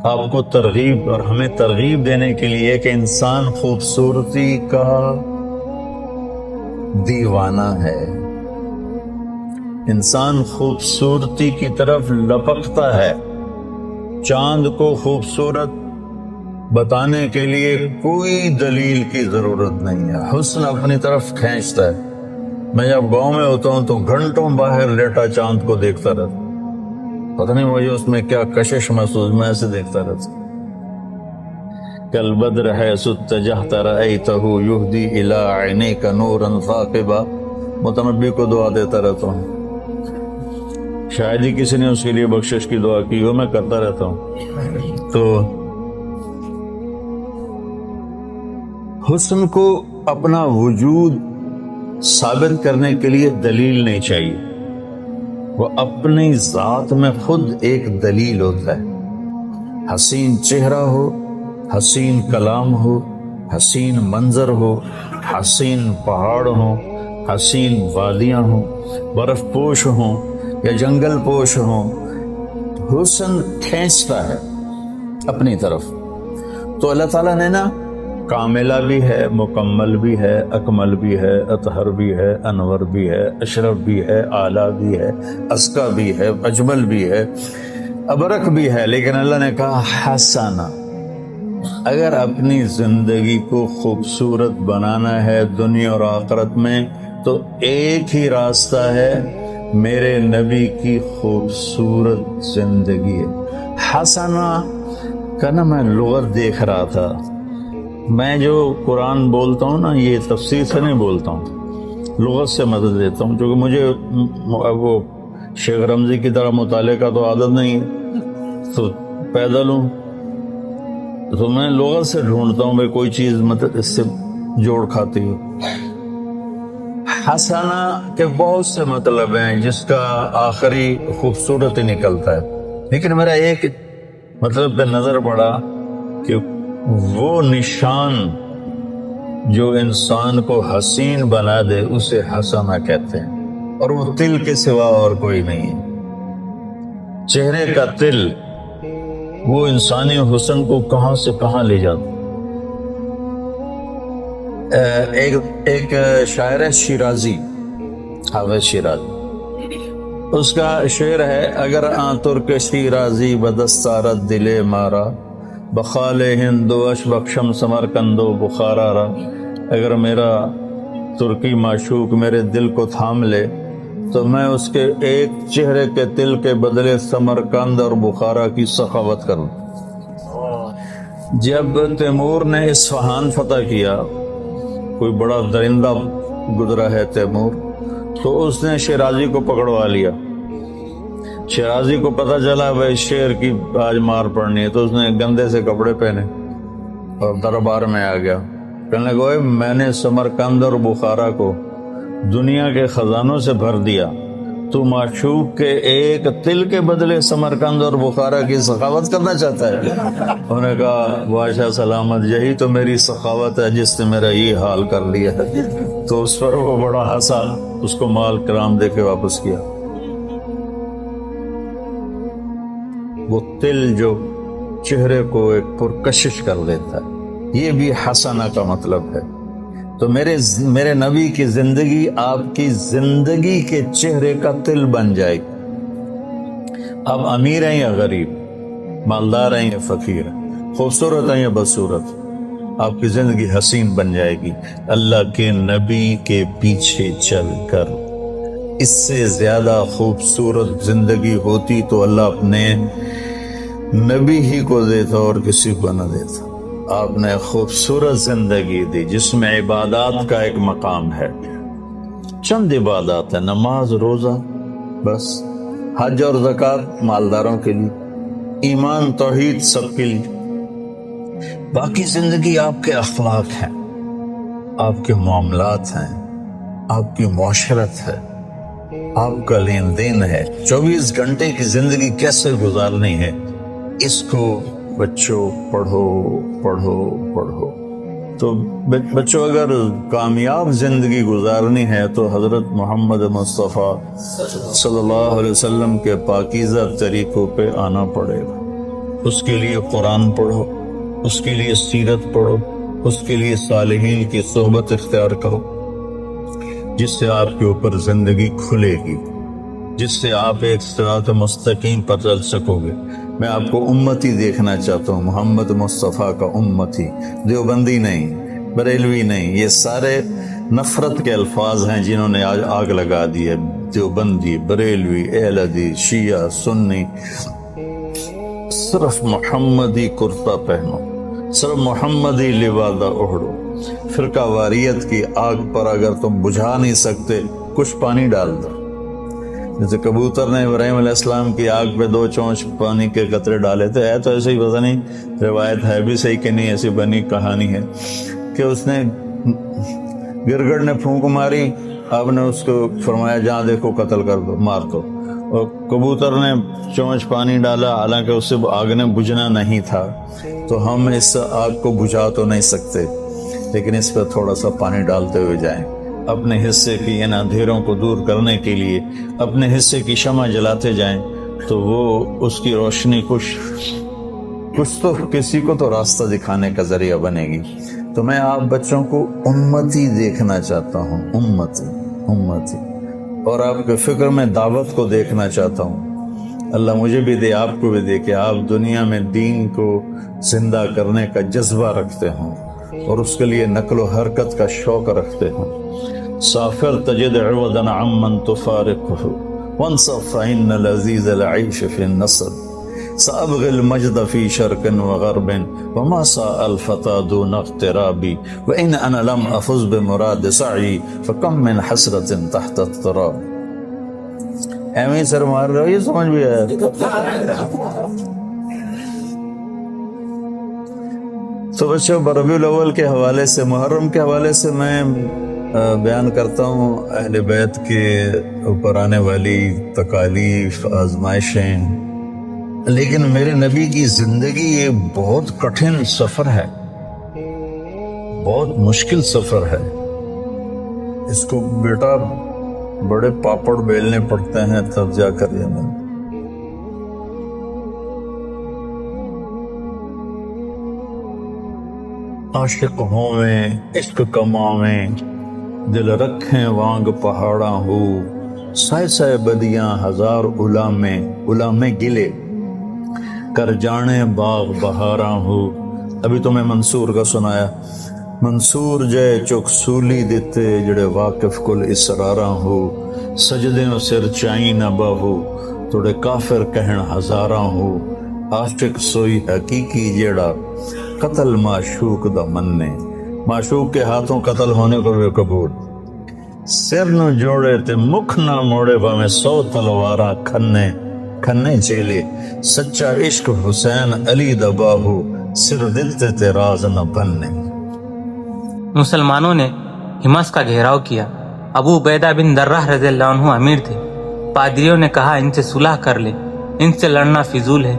آپ کو ترغیب اور ہمیں ترغیب دینے کے لیے کہ انسان خوبصورتی کا دیوانہ ہے. انسان خوبصورتی کی طرف لپکتا ہے. چاند کو خوبصورت بتانے کے لیے کوئی دلیل کی ضرورت نہیں ہے، حسن اپنی طرف کھینچتا ہے. میں جب گاؤں میں ہوتا ہوں تو گھنٹوں باہر لیٹا چاند کو دیکھتا رہتا، پتہ نہیں مجھے اس میں کیا کشش محسوس، میں ایسے دیکھتا رہتا. کل بدر ہے ستجہت رأیتہ یہدی الی عینیک نورا ثاقبا. متنبی کو دعا دیتا رہتا ہوں، شاید ہی کسی نے اس کے لیے بخشش کی دعا کی ہو، میں کرتا رہتا ہوں. تو حسن کو اپنا وجود ثابت کرنے کے لیے دلیل نہیں چاہیے، وہ اپنی ذات میں خود ایک دلیل ہوتا ہے. حسین چہرہ ہو، حسین کلام ہو، حسین منظر ہو، حسین پہاڑ ہوں، حسین وادیاں ہوں، برف پوش ہوں یا جنگل پوش ہوں، حسن کھینچتا ہے اپنی طرف. تو اللہ تعالیٰ نے نا کاملہ بھی ہے، مکمل بھی ہے، اکمل بھی ہے، اطہر بھی ہے، انور بھی ہے، اشرف بھی ہے، اعلیٰ بھی ہے، ازکیٰ بھی ہے، اجمل بھی ہے، ابرک بھی ہے. لیکن اللہ نے کہا حسنہ. اگر اپنی زندگی کو خوبصورت بنانا ہے دنیا اور آخرت میں تو ایک ہی راستہ ہے، میرے نبی کی خوبصورت زندگی ہے. حسنہ کا نا میں لغت دیکھ رہا تھا. میں جو قرآن بولتا ہوں نا یہ تفسیر سے نہیں بولتا ہوں، لغت سے مدد لیتا ہوں، کیونکہ مجھے وہ شیخ رمضی کی طرح مطالعے کا تو عادت نہیں ہے، تو پیدل ہوں تو میں لغت سے ڈھونڈتا ہوں بھائی کوئی چیز مطلب اس سے جوڑ کھاتی ہو. حسنہ کے بہت سے مطلب ہیں جس کا آخری خوبصورت ہی نکلتا ہے، لیکن میرا ایک مطلب پہ نظر پڑا کہ وہ نشان جو انسان کو حسین بنا دے اسے حسنہ کہتے ہیں، اور وہ تل کے سوا اور کوئی نہیں ہے. چہرے کا تل وہ انسانی حسن کو کہاں سے کہاں لے جاتا. ایک شاعر ہے شیرازی، حافظ شیرازی، اس کا شعر ہے اگر ترک شیرازی بدستارت دل مارا بخال ہندو اش بخشم سمرکندو بخارا را. اگر میرا ترکی معشوق میرے دل کو تھام لے تو میں اس کے ایک چہرے کے تل کے بدلے سمرکند اور بخارا کی سخاوت کروں. جب تیمور نے اصفہان فتح کیا کوئی بڑا درندہ گزرا ہے تیمور، تو اس نے شیرازی کو پکڑوا لیا۔ شیرازی کو پتہ چلا بھائی شیر کی آج مار پڑنی ہے، تو اس نے گندے سے کپڑے پہنے اور دربار میں آ گیا۔ کہنے لگا میں نے سمرقند اور بخارا کو دنیا کے خزانوں سے بھر دیا، تو معشوق کے ایک تل کے بدلے سمرقند اور بخارا کی سخاوت کرنا چاہتا ہے؟ انہوں نے کہا بادشاہ سلامت، یہی تو میری سخاوت ہے جس نے میرا یہ حال کر لیا ہے۔ تو اس پر وہ بڑا ہنسا، اس کو مال کرام دے کے واپس کیا۔ وہ تل جو چہرے کو ایک پرکشش کر دیتا ہے، یہ بھی حسنہ کا مطلب ہے۔ تو میرے نبی کی زندگی آپ کی زندگی کے چہرے کا تل بن جائے گی۔ آپ امیر ہیں یا غریب، مالدار ہیں یا فقیر، خوبصورت ہیں یا بدصورت، آپ کی زندگی حسین بن جائے گی۔ اللہ کے نبی کے پیچھے چل کر اس سے زیادہ خوبصورت زندگی ہوتی تو اللہ اپنے نبی ہی کو دیتا اور کسی کو نہ دیتا۔ آپ نے خوبصورت زندگی دی جس میں عبادات کا ایک مقام ہے، چند عبادات ہے، نماز، روزہ، بس، حج اور زکوٰۃ مالداروں کے لیے، ایمان توحید سب کے لیے۔ باقی زندگی آپ کے اخلاق ہیں، آپ کے معاملات ہیں، آپ کی معاشرت ہے، آپ کا لین دین ہے، 24 گھنٹے کی زندگی کیسے گزارنی ہے، اس کو بچوں پڑھو پڑھو پڑھو۔ تو بچوں اگر کامیاب زندگی گزارنی ہے تو حضرت محمد مصطفیٰ صلی اللہ علیہ وسلم کے پاکیزہ طریقوں پہ آنا پڑے گا۔ اس کے لیے قرآن پڑھو، اس کے لیے سیرت پڑھو، اس کے لیے صالحین کی صحبت اختیار کرو، جس سے آپ کے اوپر زندگی کھلے گی، جس سے آپ ایک صراط مستقیم پر چل سکو گے۔ میں آپ کو امتی دیکھنا چاہتا ہوں، محمد مصطفیٰ کا امتی، دیوبندی نہیں، بریلوی نہیں، یہ سارے نفرت کے الفاظ ہیں جنہوں نے آج آگ لگا دی ہے۔ دیوبندی، بریلوی، اہل حدیث، شیعہ، سنی، صرف محمدی کرتا پہنو، صرف محمدی لبادہ اوڑھو۔ فرقہ واریت کی آگ پر اگر تم بجھا نہیں سکتے، کچھ پانی ڈال دو۔ جیسے کبوتر نے ابراہیم علیہ السلام کی آگ پہ 2 چونچ پانی کے قطرے ڈالے تھے، ہے تو ایسے ہی، پتہ نہیں روایت ہے بھی صحیح کہ نہیں، ایسی بنی کہانی ہے کہ اس نے گرگڑ نے پھونک ماری، آپ نے اس کو فرمایا جہاں دیکھو قتل کر دو، مار دو، اور کبوتر نے چونچ پانی ڈالا، حالانکہ اس سے آگ نے بجھنا نہیں تھا۔ تو ہم اس آگ کو بجھا تو نہیں سکتے، لیکن اس پہ تھوڑا سا پانی ڈالتے ہوئے جائیں، اپنے حصے کی ان اندھیروں کو دور کرنے کے لیے اپنے حصے کی شمع جلاتے جائیں، تو وہ اس کی روشنی کچھ تو کسی کو تو راستہ دکھانے کا ذریعہ بنے گی۔ تو میں آپ بچوں کو امتی دیکھنا چاہتا ہوں، امتی، اور آپ کے فکر میں دعوت کو دیکھنا چاہتا ہوں۔ اللہ مجھے بھی دے، آپ کو بھی دے کہ آپ دنیا میں دین کو زندہ کرنے کا جذبہ رکھتے ہوں اور اس کے لیے نقل و حرکت کا شوق رکھتے ہوں۔ سافر تجد عوضا عمن تفارقه وانصف فإن لذيذ العيش في النصب سأبغي المجد في شرق وغرب وما ساء الفتى دون اغترابي وإن أنا لم أفز بمراد سعي فكم من حسرة تحت التراب۔ ایویں سر مار رہے ہو، یہ سمجھ بھی آیا؟ تو بچوں، ربیع الاول کے حوالے سے، محرم کے حوالے سے میں بیان کرتا ہوں اہل بیت کے اوپر آنے والی تکالیف، آزمائشیں، لیکن میرے نبی کی زندگی یہ بہت کٹھن سفر ہے، بہت مشکل سفر ہے۔ اس کو بیٹا بڑے پاپڑ بیلنے پڑتے ہیں تب جا کر یہ ملتا۔ عاشق ہوں میں عشق کماویں، دل رکھیں وانگ پہاڑاں ہو، سائے سائے بدیاں ہزار غلامیں گلے، کر جانے باغ بہاراں ہو۔ ابھی تو میں منصور کا سنایا، منصور جے چک سولی دیتے جڑے واقف کل اسراراں ہو، سجدیں سر چائیں نہ بہو توڑے کافر کہن ہزاراں ہو، عاشق سوئی حقیقی جیڑا قتل معشوق دا مننے، معشوق کے ہاتھوں قتل ہونے کو بھی قبول. سر نہ جوڑے تے مکھ نہ موڑے باویں 100 تلواراں کھنے چیلے. سچا عشق حسین علی دا باہو سر دل تے راز نہ بننے. مسلمانوں نے ہمس کا گھیراؤ کیا. ابو عبیدہ بن درہ رضی اللہ عنہ امیر تھے. پادریوں نے کہا ان سے صلح کر لے، ان سے لڑنا فضول ہے،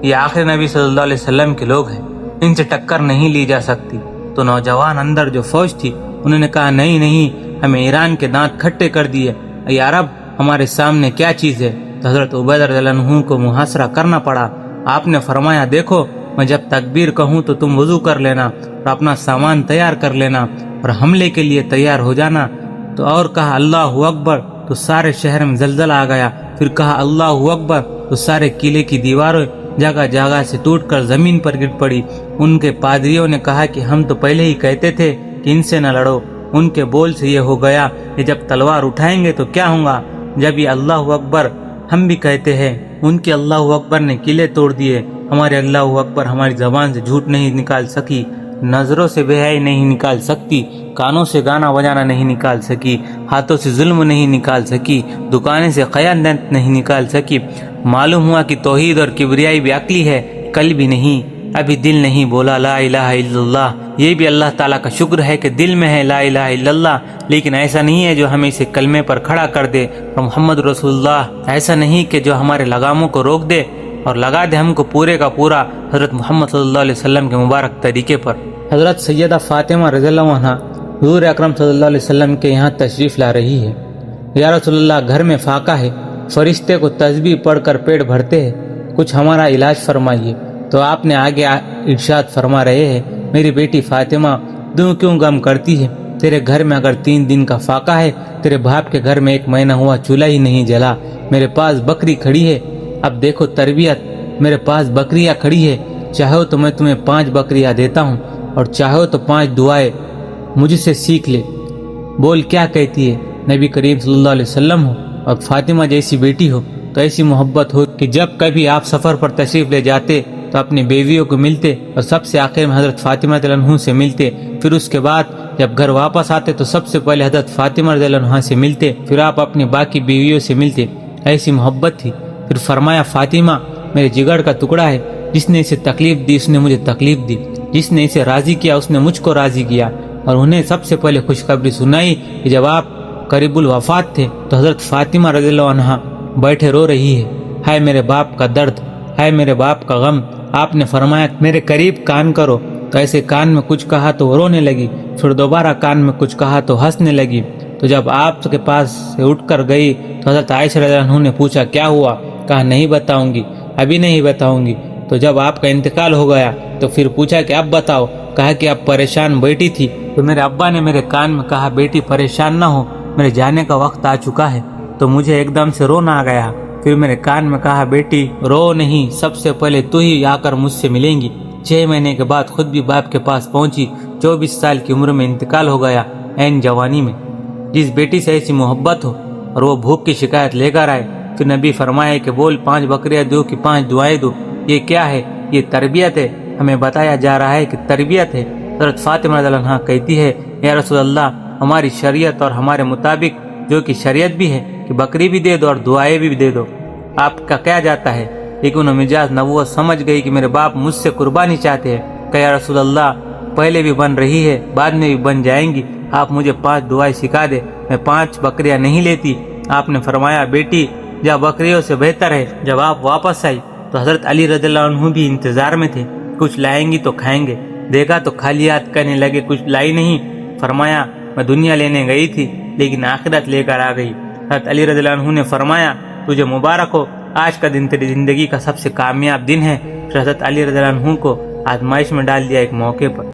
یہ آخر نبی صلی اللہ علیہ وسلم کے لوگ ہیں، ان سے ٹکر نہیں لی جا سکتی. تو نوجوان اندر جو فوج تھی انہوں نے کہا نہیں، ہمیں ایران کے دانت کھٹے کر دیے، اے عرب ہمارے سامنے کیا چیز ہے. تو حضرت عبیدہ رضی اللہ عنہ کو محاصرہ کرنا پڑا. آپ نے فرمایا دیکھو میں جب تکبیر کہوں تو تم وضو کر لینا اور اپنا سامان تیار کر لینا اور حملے کے لیے تیار ہو جانا. تو اور کہا اللہ اکبر تو سارے شہر میں زلزلہ آ گیا. پھر کہا اللہ اکبر تو سارے قلعے کی دیواریں جگہ جگہ سے ٹوٹ کر زمین پر گر پڑی. ان کے پادریوں نے کہا کہ ہم تو پہلے ہی کہتے تھے کہ ان سے نہ لڑو. ان کے بول سے یہ ہو گیا کہ جب تلوار اٹھائیں گے تو کیا ہوگا. جب یہ اللہ اکبر ہم بھی کہتے ہیں، ان کے اللہ اکبر نے قلعے توڑ دیے. ہمارے اللہ اکبر ہماری زبان سے جھوٹ نہیں نکال سکی، نظروں سے بے حیائی نہیں نکال سکتی، کانوں سے گانا بجانا نہیں نکال سکی، ہاتھوں سے ظلم نہیں نکال سکی، دکانیں سے خیانت نہیں نکال سکی. معلوم ہوا کہ توحید اور کبریائی بھی عقلی ہے، قلب بھی نہیں. ابھی دل نہیں بولا لا الہ الا اللہ. یہ بھی اللہ تعالیٰ کا شکر ہے کہ دل میں ہے لا الہ الا اللہ، لیکن ایسا نہیں ہے جو ہمیں اسے کلمے پر کھڑا کر دے اور محمد رسول اللہ. ایسا نہیں کہ جو ہمارے لگاموں کو روک دے اور لگا دے ہم کو پورے کا پورا حضرت محمد صلی اللہ علیہ وسلم کے مبارک طریقے پر. حضرت سیدہ فاطمہ رضی اللہ عنہ حضور اکرم صلی اللہ علیہ وسلم کے یہاں تشریف لا رہی ہے. یا رسول اللہ گھر میں فاقہ ہے، فرشتے کو تسبیح پڑھ کر پیٹ بھرتے ہیں، کچھ ہمارا علاج فرمائیے. تو آپ نے آگے ارشاد فرما رہے ہیں میری بیٹی فاطمہ کیوں غم کرتی ہے. تیرے گھر میں اگر 3 دن کا فاقہ ہے، تیرے باپ کے گھر میں 1 مہینہ ہوا چولہا ہی نہیں جلا. میرے پاس بکری کھڑی ہے، اب دیکھو تربیت، میرے پاس بکریاں کھڑی ہے، چاہو تو میں تمہیں 5 بکریاں دیتا ہوں اور چاہو تو 5 دعائیں مجھ سے سیکھ لے. بول کیا کہتی ہے. نبی کریم صلی اللہ علیہ وسلم ہو اور فاطمہ جیسی بیٹی ہو تو ایسی محبت ہو کہ جب کبھی آپ سفر پر تشریف لے جاتے تو اپنی بیویوں کو ملتے اور سب سے آخر میں حضرت فاطمہ رضی اللہ عنہ سے ملتے. پھر اس کے بعد جب گھر واپس آتے تو سب سے پہلے حضرت فاطمہ رضی اللہ عنہ سے ملتے، پھر آپ اپنی باقی بیویوں سے ملتے. ایسی محبت تھی. پھر فرمایا فاطمہ میرے جگر کا ٹکڑا ہے، جس نے اسے تکلیف دی اس نے مجھے تکلیف دی، جس نے اسے راضی کیا اس نے مجھ کو راضی کیا. اور انہیں سب سے پہلے خوشخبری سنائی کہ جب آپ قریب الوفات تھے تو حضرت فاطمہ رضی اللہ عنہ بیٹھے رو رہی ہے. ہائے میرے باپ کا درد، ہائے میرے باپ کا غم. آپ نے فرمایا میرے قریب کان کرو. تو ایسے کان میں کچھ کہا تو وہ رونے لگی، پھر دوبارہ کان میں کچھ کہا تو ہنسنے لگی. تو جب آپ کے پاس سے اٹھ کر گئی تو حضرت عائشہ رضی اللہ عنہ نے پوچھا کیا ہوا. کہا نہیں بتاؤں گی، ابھی نہیں بتاؤں گی. تو جب آپ کا انتقال ہو گیا تو پھر پوچھا کہ اب بتاؤ. کہا کہ اب پریشان بیٹی تھی تو میرے ابا نے میرے کان میں کہا بیٹی پریشان نہ ہو، میرے جانے کا وقت آ چکا ہے. تو مجھے ایک دم سے رونا آ گیا. پھر میرے کان میں کہا بیٹی رو نہیں، سب سے پہلے تو ہی آ کر مجھ سے ملیں گی. 6 مہینے کے بعد خود بھی باپ کے پاس پہنچی. 24 سال کی عمر میں انتقال ہو گیا، عین جوانی میں. جس بیٹی سے ایسی محبت ہو اور وہ بھوک کی شکایت لے کر آئے، پھر نبی فرمائے کہ بول 5 بکریاں دو کہ 5 دعائیں دو. یہ کیا ہے؟ یہ تربیت ہے. ہمیں بتایا جا رہا ہے کہ تربیت ہے. حضرت فاطمہ رضی اللہ عنہا کہتی ہے یا رسول اللہ ہماری شریعت اور ہمارے مطابق جو کہ شریعت بھی ہے کہ بکری بھی دے دو اور دعائیں بھی دے دو، آپ کا کیا جاتا ہے. لیکن انہوں مجاز نبوت سمجھ گئی کہ میرے باپ مجھ سے قربانی چاہتے ہیں. کہ یا رسول اللہ پہلے بھی بن رہی ہے، بعد میں بھی بن جائیں گی، آپ مجھے 5 دعائیں سکھا دے. میں 5 بکریاں نہیں لیتی. آپ نے فرمایا بیٹی جا بکریوں سے بہتر ہے. جب آپ واپس آئی تو حضرت علی رضی اللہ عنہ بھی انتظار میں تھے، کچھ لائیں گی تو کھائیں گے. دیکھا تو خالی ہاتھ کہنے لگے کچھ لائی نہیں. فرمایا میں دنیا لینے گئی تھی لیکن آخرت لے کر آ گئی. حضرت علی رضی اللہ عنہ نے فرمایا تجھے مبارک ہو، آج کا دن تیری زندگی کا سب سے کامیاب دن ہے. حضرت علی رضی اللہ عنہ کو آزمائش میں ڈال دیا ایک موقع پر.